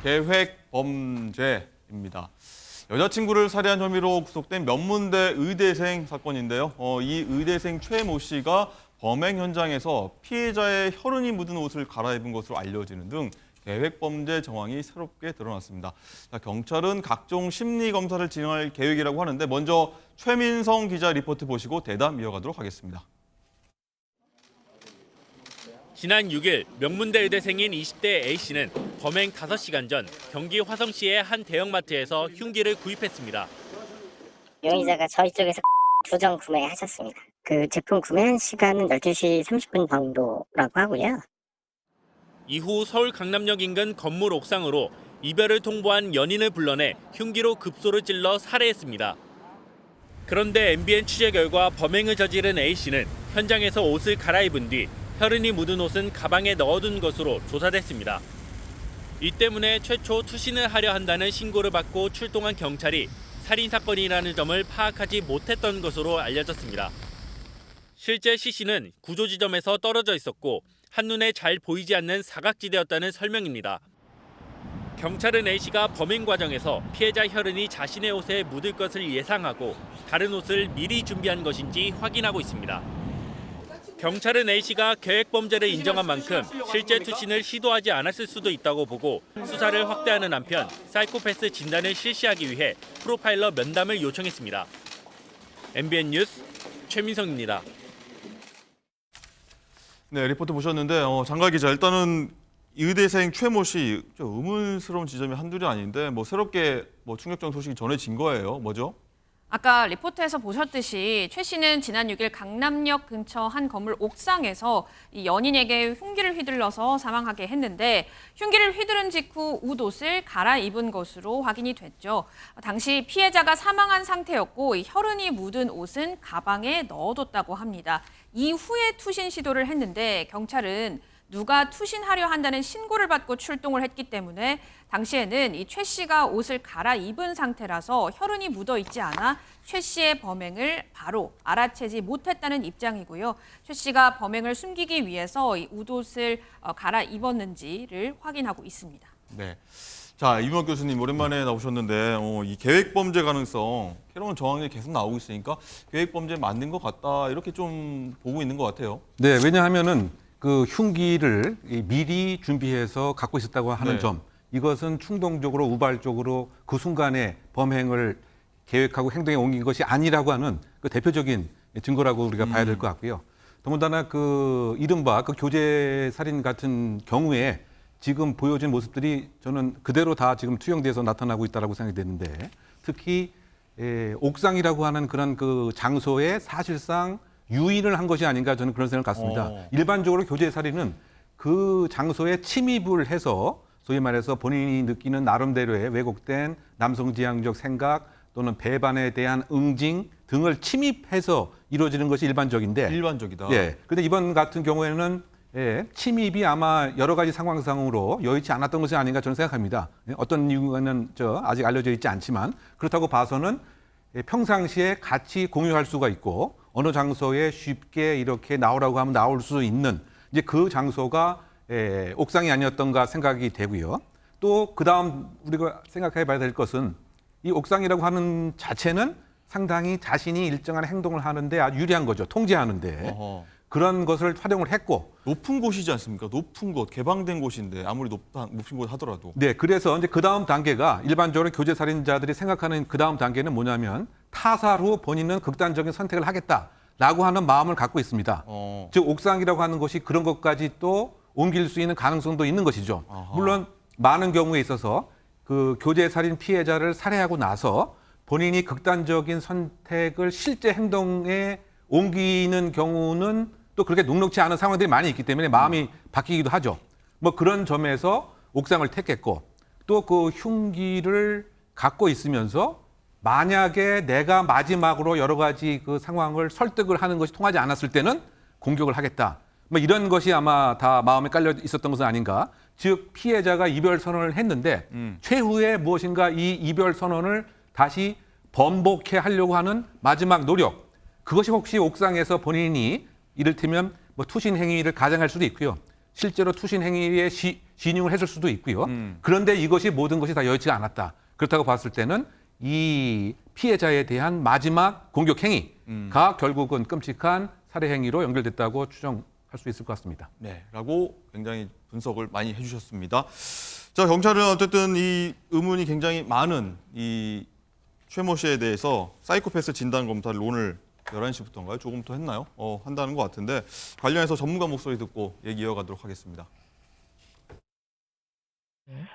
계획 범죄입니다. 여자친구를 살해한 혐의로 구속된 명문대 의대생 사건인데요. 이 의대생 최모 씨가 범행 현장에서 피해자의 혈흔이 묻은 옷을 갈아입은 것으로 알려지는 등 계획 범죄 정황이 새롭게 드러났습니다. 경찰은 각종 심리 검사를 진행할 계획이라고 하는데 먼저 최민성 기자 리포트 보시고 대담 이어가도록 하겠습니다. 지난 6일 명문대 의대생인 20대 A씨는 범행 5시간 전 경기 화성시의 한 대형마트에서 흉기를 구입했습니다. 용의자가 저희 쪽에서 두정 구매하셨습니다. 그 제품 구매한 시간은 12시 30분 정도라고 하고요. 이후 서울 강남역 인근 건물 옥상으로 이별을 통보한 연인을 불러내 흉기로 급소를 찔러 살해했습니다. 그런데 MBN 취재 결과 범행을 저지른 A씨는 현장에서 옷을 갈아입은 뒤 혈흔이 묻은 옷은 가방에 넣어둔 것으로 조사됐습니다. 이 때문에 최초 투신을 하려 한다는 신고를 받고 출동한 경찰이 살인사건이라는 점을 파악하지 못했던 것으로 알려졌습니다. 실제 C씨는 구조 지점에서 떨어져 있었고 한눈에 잘 보이지 않는 사각지대였다는 설명입니다. 경찰은 A씨가 범행 과정에서 피해자 혈흔이 자신의 옷에 묻을 것을 예상하고 다른 옷을 미리 준비한 것인지 확인하고 있습니다. 경찰은 A씨가 계획 범죄를 인정한 만큼 실제 투신을 시도하지 않았을 수도 있다고 보고 수사를 확대하는 한편 사이코패스 진단을 실시하기 위해 프로파일러 면담을 요청했습니다. MBN 뉴스 최민성입니다. 네, 리포트 보셨는데 장가 기자, 일단은 의대생 최모 씨 의문스러운 지점이 한둘이 아닌데 새롭게 충격적인 소식이 전해진 거예요. 뭐죠? 아까 리포트에서 보셨듯이 최 씨는 지난 6일 강남역 근처 한 건물 옥상에서 이 연인에게 흉기를 휘둘러서 사망하게 했는데 흉기를 휘두른 직후 웃옷을 갈아입은 것으로 확인이 됐죠. 당시 피해자가 사망한 상태였고 이 혈흔이 묻은 옷은 가방에 넣어뒀다고 합니다. 이후에 투신 시도를 했는데 경찰은 누가 투신하려 한다는 신고를 받고 출동을 했기 때문에 당시에는 이 최 씨가 옷을 갈아입은 상태라서 혈흔이 묻어 있지 않아 최 씨의 범행을 바로 알아채지 못했다는 입장이고요. 최 씨가 범행을 숨기기 위해서 이 웃옷을 갈아입었는지를 확인하고 있습니다. 네. 자, 이명학 교수님 오랜만에 나오셨는데 이 계획 범죄 가능성 새로운 정황이 계속 나오고 있으니까 계획 범죄 맞는 것 같다 이렇게 좀 보고 있는 것 같아요. 네, 왜냐하면은 그 흉기를 미리 준비해서 갖고 있었다고 하는 네. 점, 이것은 충동적으로 우발적으로 그 순간에 범행을 계획하고 행동에 옮긴 것이 아니라고 하는 그 대표적인 증거라고 우리가 봐야 될 것 같고요. 더군다나 그 이른바 그 교제 살인 같은 경우에 지금 보여진 모습들이 저는 그대로 다 지금 투영돼서 나타나고 있다고 생각이 되는데, 특히 옥상이라고 하는 그런 그 장소에 사실상 유인을 한 것이 아닌가 저는 그런 생각을 갖습니다. 일반적으로 교제 살인은 그 장소에 침입을 해서 소위 말해서 본인이 느끼는 나름대로의 왜곡된 남성지향적 생각 또는 배반에 대한 응징 등을 침입해서 이루어지는 것이 일반적인데, 일반적이다. 예. 그런데 이번 같은 경우에는 침입이 아마 여러 가지 상황상으로 여의치 않았던 것이 아닌가 저는 생각합니다. 어떤 이유는 아직 알려져 있지 않지만 그렇다고 봐서는 평상시에 같이 공유할 수가 있고 어느 장소에 쉽게 이렇게 나오라고 하면 나올 수 있는 이제 그 장소가 옥상이 아니었던가 생각이 되고요. 또 그다음 우리가 생각해 봐야 될 것은 이 옥상이라고 하는 자체는 상당히 자신이 일정한 행동을 하는데 아주 유리한 거죠. 통제하는데. 그런 것을 활용을 했고. 높은 곳이지 않습니까? 높은 곳, 개방된 곳인데 아무리 높은 곳 하더라도. 네, 그래서 이제 그 다음 단계가 일반적으로 교제 살인자들이 생각하는 그 다음 단계는 뭐냐면 타사로 본인은 극단적인 선택을 하겠다라고 하는 마음을 갖고 있습니다. 즉 옥상이라고 하는 것이 그런 것까지 또 옮길 수 있는 가능성도 있는 것이죠. 물론 많은 경우에 있어서 그 교제 살인 피해자를 살해하고 나서 본인이 극단적인 선택을 실제 행동에 옮기는 경우는 또 그렇게 녹록지 않은 상황들이 많이 있기 때문에 마음이 바뀌기도 하죠. 그런 점에서 옥상을 택했고, 또 그 흉기를 갖고 있으면서 만약에 내가 마지막으로 여러 가지 그 상황을 설득을 하는 것이 통하지 않았을 때는 공격을 하겠다. 이런 것이 아마 다 마음에 깔려 있었던 것은 아닌가. 즉 피해자가 이별 선언을 했는데 최후에 무엇인가 이 이별 선언을 다시 번복해 하려고 하는 마지막 노력. 그것이 혹시 옥상에서 본인이 이를테면 투신 행위를 가장할 수도 있고요. 실제로 투신 행위에 진용을 했을 수도 있고요. 그런데 이것이 모든 것이 다 여의치가 않았다. 그렇다고 봤을 때는 이 피해자에 대한 마지막 공격 행위가 결국은 끔찍한 살해 행위로 연결됐다고 추정할 수 있을 것 같습니다. 네, 라고 굉장히 분석을 많이 해주셨습니다. 자, 경찰은 어쨌든 이 의문이 굉장히 많은 이 최모 씨에 대해서 사이코패스 진단 검사를 오늘 11시부터인가요? 조금부터 했나요? 한다는 것 같은데 관련해서 전문가 목소리 듣고 얘기 이어가도록 하겠습니다.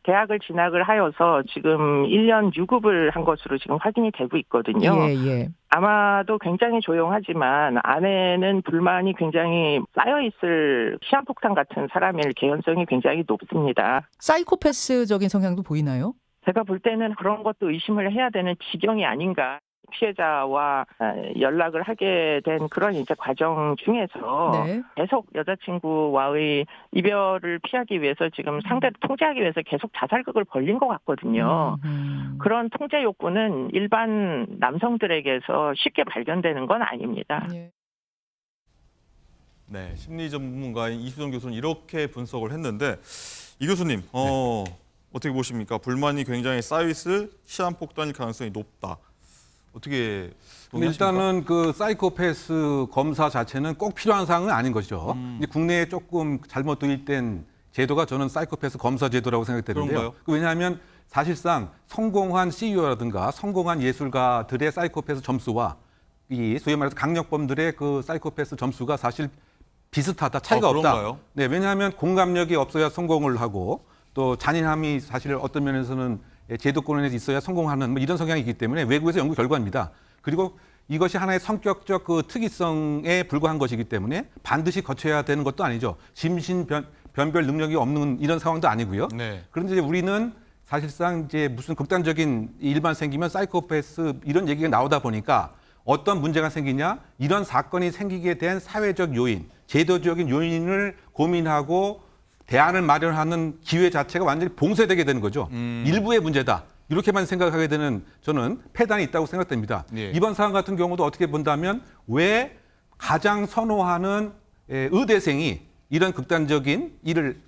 대학을 진학을 하여서 지금 1년 유급을 한 것으로 지금 확인이 되고 있거든요. 예. 아마도 굉장히 조용하지만 안에는 불만이 굉장히 쌓여있을 시한폭탄 같은 사람일 개연성이 굉장히 높습니다. 사이코패스적인 성향도 보이나요? 제가 볼 때는 그런 것도 의심을 해야 되는 지경이 아닌가. 피해자와 연락을 하게 된 그런 이제 과정 중에서 네. 계속 여자친구와의 이별을 피하기 위해서 지금 상대를 통제하기 위해서 계속 자살극을 벌린 것 같거든요. 그런 통제 욕구는 일반 남성들에게서 쉽게 발견되는 건 아닙니다. 예. 네, 심리 전문가인 이수정 교수는 이렇게 분석을 했는데 이 교수님 어떻게 보십니까? 불만이 굉장히 쌓여있을 시한폭탄일 가능성이 높다. 어떻게 동의하십니까? 일단은 그 사이코패스 검사 자체는 꼭 필요한 사항은 아닌 것이죠. 이제 국내에 조금 잘못 도입된 제도가 저는 사이코패스 검사 제도라고 생각되는데요. 그런가요? 왜냐하면 사실상 성공한 CEO라든가 성공한 예술가들의 사이코패스 점수와 이 소위 말해서 강력범들의 그 사이코패스 점수가 사실 비슷하다, 차이가 없다. 그런가요? 네, 왜냐하면 공감력이 없어야 성공을 하고 또 잔인함이 사실 어떤 면에서는 제도권에 있어야 성공하는 뭐 이런 성향이 있기 때문에 외국에서 연구 결과입니다. 그리고 이것이 하나의 성격적 그 특이성에 불과한 것이기 때문에 반드시 거쳐야 되는 것도 아니죠. 변별 능력이 없는 이런 상황도 아니고요. 네. 그런데 우리는 사실상 이제 무슨 극단적인 일만 생기면 사이코패스 이런 얘기가 나오다 보니까 어떤 문제가 생기냐, 이런 사건이 생기게 된 사회적 요인, 제도적인 요인을 고민하고 대안을 마련하는 기회 자체가 완전히 봉쇄되게 되는 거죠. 일부의 문제다. 이렇게만 생각하게 되는 저는 폐단이 있다고 생각됩니다. 예. 이번 사안 같은 경우도 어떻게 본다면 왜 가장 선호하는 의대생이 이런 극단적인 일을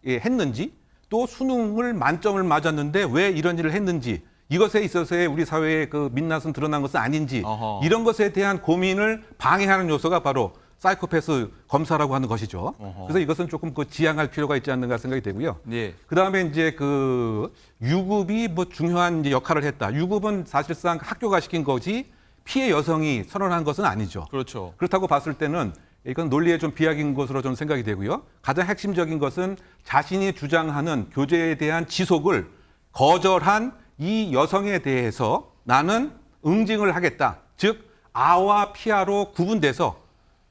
했는지, 또 수능을 만점을 맞았는데 왜 이런 일을 했는지, 이것에 있어서의 우리 사회의 그 민낯은 드러난 것은 아닌지, 어허. 이런 것에 대한 고민을 방해하는 요소가 바로 사이코패스 검사라고 하는 것이죠. 어허. 그래서 이것은 조금 그 지양할 필요가 있지 않는가 생각이 되고요. 예. 그다음에 이제 그 유급이 뭐 중요한 이제 역할을 했다. 유급은 사실상 학교가 시킨 거지 피해 여성이 선언한 것은 아니죠. 그렇죠. 그렇다고 봤을 때는 이건 논리에 좀 비약인 것으로 저는 생각이 되고요. 가장 핵심적인 것은 자신이 주장하는 교제에 대한 지속을 거절한 이 여성에 대해서 나는 응징을 하겠다. 즉 아와 피아로 구분돼서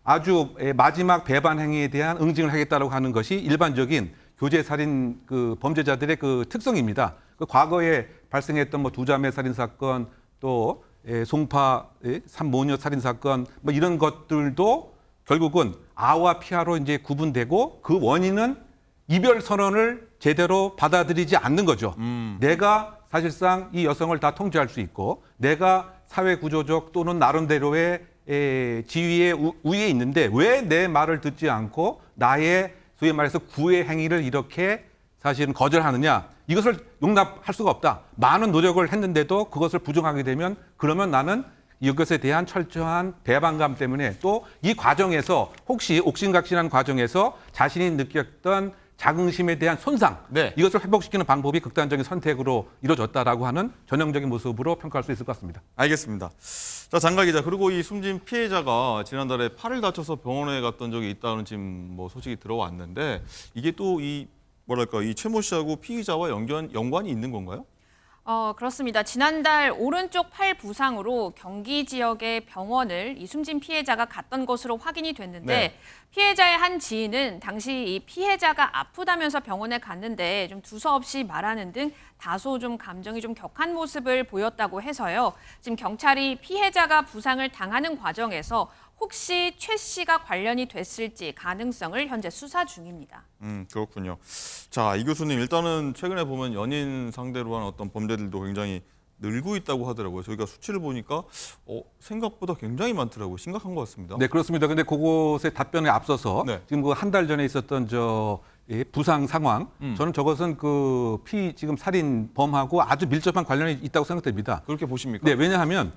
아주 마지막 배반 행위에 대한 응징을 하겠다라고 하는 것이 일반적인 교제 살인 그 범죄자들의 그 특성입니다. 그 과거에 발생했던 뭐 두자매 살인 사건, 또 송파 산모녀 살인 사건, 뭐 이런 것들도 결국은 아와 피아로 이제 구분되고 그 원인은 이별 선언을 제대로 받아들이지 않는 거죠. 내가 사실상 이 여성을 다 통제할 수 있고 내가 사회 구조적 또는 나름대로의 지위에 우위에 있는데 왜 내 말을 듣지 않고 나의 소위 말해서 구애 행위를 이렇게 사실은 거절하느냐. 이것을 용납할 수가 없다. 많은 노력을 했는데도 그것을 부정하게 되면 그러면 나는 이것에 대한 철저한 배반감 때문에 또 이 과정에서 혹시 옥신각신한 과정에서 자신이 느꼈던 자긍심에 대한 손상, 네. 이것을 회복시키는 방법이 극단적인 선택으로 이루어졌다라고 하는 전형적인 모습으로 평가할 수 있을 것 같습니다. 알겠습니다. 자, 장가 기자, 그리고 이 숨진 피해자가 지난달에 팔을 다쳐서 병원에 갔던 적이 있다는 지금 뭐 소식이 들어왔는데 이게 또 이 뭐랄까 이 최모 씨하고 피의자와 연관이 있는 건가요? 그렇습니다. 지난달 오른쪽 팔 부상으로 경기 지역의 병원을 이 숨진 피해자가 갔던 것으로 확인이 됐는데 네. 피해자의 한 지인은 당시 이 피해자가 아프다면서 병원에 갔는데 좀 두서없이 말하는 등 다소 좀 감정이 좀 격한 모습을 보였다고 해서요. 지금 경찰이 피해자가 부상을 당하는 과정에서 혹시 최 씨가 관련이 됐을지 가능성을 현재 수사 중입니다. 그렇군요. 자, 이 교수님 일단은 최근에 보면 연인 상대로 한 어떤 범죄들도 굉장히 늘고 있다고 하더라고요. 저희가 수치를 보니까 생각보다 굉장히 많더라고요. 심각한 것 같습니다. 네, 그렇습니다. 근데 그것의 답변에 앞서서 네. 지금 그 한 달 전에 있었던 부상 상황, 저는 저것은 지금 살인범하고 아주 밀접한 관련이 있다고 생각됩니다. 그렇게 보십니까? 네, 왜냐하면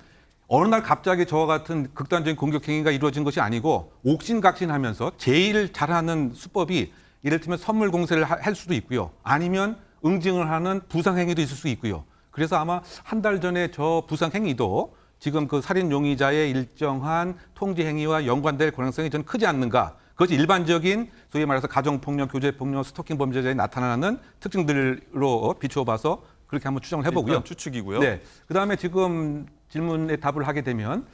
어느 날 갑자기 저와 같은 극단적인 공격 행위가 이루어진 것이 아니고 옥신각신하면서 제일 잘하는 수법이 이를테면 선물 공세를 할 수도 있고요. 아니면 응징을 하는 부상 행위도 있을 수 있고요. 그래서 아마 한 달 전에 저 부상 행위도 지금 그 살인 용의자의 일정한 통제 행위와 연관될 가능성이 저는 크지 않는가. 그것이 일반적인 소위 말해서 가정폭력, 교제폭력, 스토킹 범죄자에 나타나는 특징들로 비추어 봐서 그렇게 한번 추정을 해보고요. 일단 추측이고요. 네. 그다음에 지금 질문에 답을 하게 되면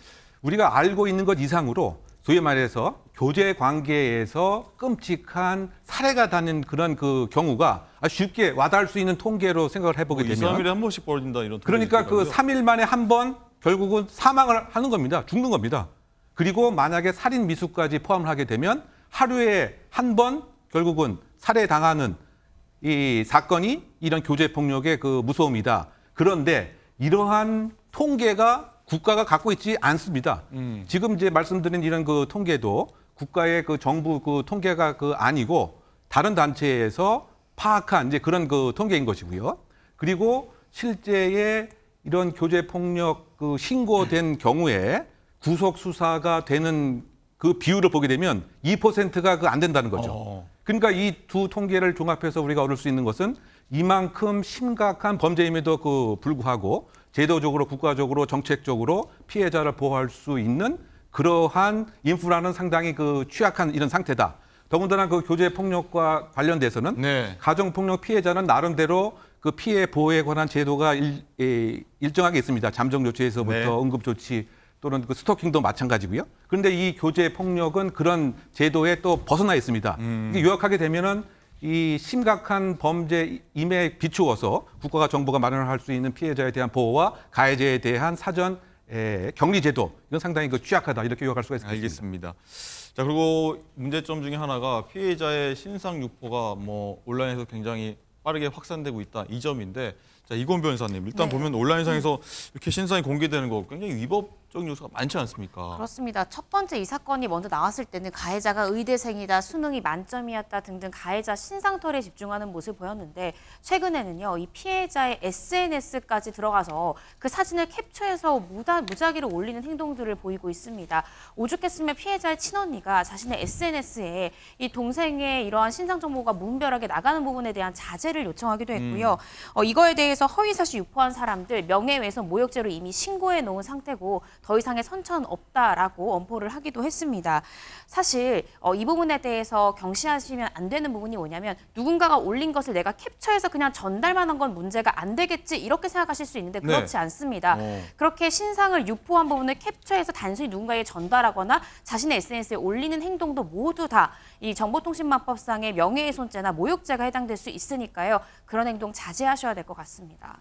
우리가 알고 있는 것 이상으로 소위 말해서 교제 관계에서 끔찍한 살해가 닿는 그런 그 경우가 아주 쉽게 와닿을 수 있는 통계로 생각을 해보게 2, 되면 3일에 한 번씩 벌어진다 이런. 그러니까 그 통계가 3일 만에 한 번 결국은 사망을 하는 겁니다. 죽는 겁니다. 그리고 만약에 살인 미수까지 포함을 하게 되면 하루에 한 번 결국은 살해당하는 이 사건이 이런 교제 폭력의 그 무서움이다. 그런데 이러한 통계가 국가가 갖고 있지 않습니다. 지금 이제 말씀드린 이런 그 통계도 국가의 그 정부 그 통계가 그 아니고 다른 단체에서 파악한 이제 그런 그 통계인 것이고요. 그리고 실제의 이런 교제 폭력 그 신고된 경우에 구속 수사가 되는 그 비율을 보게 되면 2%가 그 안 된다는 거죠. 그러니까 이 두 통계를 종합해서 우리가 얻을 수 있는 것은 이만큼 심각한 범죄임에도 그 불구하고 제도적으로 국가적으로 정책적으로 피해자를 보호할 수 있는 그러한 인프라는 상당히 그 취약한 이런 상태다. 더군다나 그 교제 폭력과 관련돼서는 네. 가정 폭력 피해자는 나름대로 그 피해 보호에 관한 제도가 일정하게 있습니다. 잠정 조치에서부터 네. 응급 조치 또는 그 스토킹도 마찬가지고요. 그런데 이 교제 폭력은 그런 제도에 또 벗어나 있습니다. 이게 요약하게 되면은 이 심각한 범죄임에 비추어서 국가가 정부가 마련을 할 수 있는 피해자에 대한 보호와 가해자에 대한 사전 격리 제도 이건 상당히 그 취약하다 이렇게 요약할 수가 있습니다. 알겠습니다. 자, 그리고 문제점 중에 하나가 피해자의 신상 유포가 뭐 온라인에서 굉장히 빠르게 확산되고 있다 이 점인데, 자, 이건 변호사님 일단 네. 보면 온라인상에서 이렇게 신상이 공개되는 거 굉장히 위법적인 요소가 많지 않습니까? 그렇습니다. 첫 번째 이 사건이 먼저 나왔을 때는 가해자가 의대생이다, 수능이 만점이었다 등등 가해자 신상털에 집중하는 모습을 보였는데 최근에는요, 이 피해자의 SNS까지 들어가서 그 사진을 캡처해서 무작위로 올리는 행동들을 보이고 있습니다. 오죽했으면 피해자의 친언니가 자신의 SNS에 이 동생의 이러한 신상 정보가 무분별하게 나가는 부분에 대한 자제를 요청하기도 했고요. 이거에 대해서 허위사실 유포한 사람들 명예훼손 모욕죄로 이미 신고해 놓은 상태고 더 이상의 선처는 없다라고 엄포를 하기도 했습니다. 사실 이 부분에 대해서 경시하시면 안 되는 부분이 뭐냐면 누군가가 올린 것을 내가 캡처해서 그냥 전달만 한 건 문제가 안 되겠지 이렇게 생각하실 수 있는데 그렇지 네. 않습니다. 그렇게 신상을 유포한 부분을 캡처해서 단순히 누군가에게 전달하거나 자신의 SNS에 올리는 행동도 모두 다 이 정보통신망법상의 명예훼손죄나 모욕죄가 해당될 수 있으니까요. 그런 행동 자제하셔야 될 것 같습니다.